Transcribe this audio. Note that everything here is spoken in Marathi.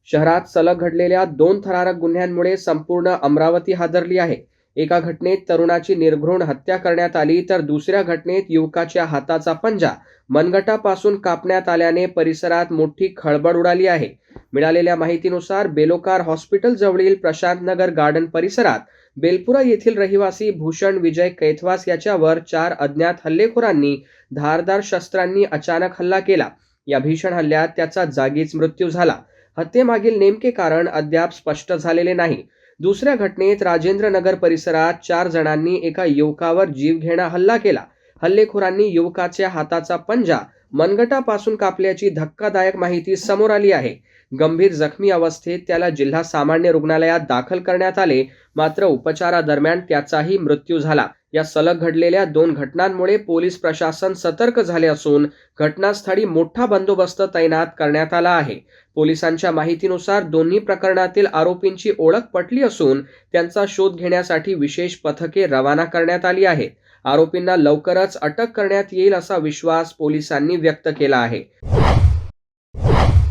शहरात सलग घडलेल्या 2 थरारक गुन्ह्यांमुळे संपूर्ण अमरावती हादरली आहे. एका घटनेत तरुणाची निर्घृण हत्या करण्यात आली, तर दुसऱ्या घटनेत युवकाच्या हाताचा पंजा मनगटापासून कापण्यात आल्याने परिसरात मोठी खळबळ उडाली आहे. मिळालेल्या माहितीनुसार बेलोकार हॉस्पिटल जवळील प्रशांतनगर गार्डन परिसरात बेलपुरा येथील रहिवासी भूषण विजय कैथवास याच्यावर 4 अज्ञात हल्लेखोरांनी धारदार शस्त्रांनी अचानक हल्ला केला. या भीषण हल्ल्यात त्याचा जागीच मृत्यू झाला. हत्येमागील नेमके कारण अद्याप स्पष्ट झालेले नाही. दुसऱ्या घटनेत राजेंद्रनगर परिसरात 4 जणांनी एका युवकावर जीवघेणा हल्ला केला. हल्लेखोरांनी युवकाच्या हाताचा पंजा मनगटापासून कापल्याची धक्कादायक माहिती समोर आली आहे. गंभीर जखमी अवस्थेत त्याला जिल्हा सामान्य रुग्णालयात दाखल करण्यात आले, मात्र उपचारादरम्यान त्याचाही मृत्यू झाला. या सलग घडलेल्या 2 घटनांमुळे पोलीस प्रशासन सतर्क झाले असून घटनास्थळी मोठा बंदोबस्त तैनात करण्यात आला आहे. पोलिसांच्या माहितीनुसार दोन्ही प्रकरणातील आरोपींची ओळख पटली असून त्यांचा शोध घेण्यासाठी विशेष पथके रवाना करण्यात आली आहेत. आरोपींना लवकरच अटक करण्यात येईल असा विश्वास पोलिसांनी व्यक्त केला आहे.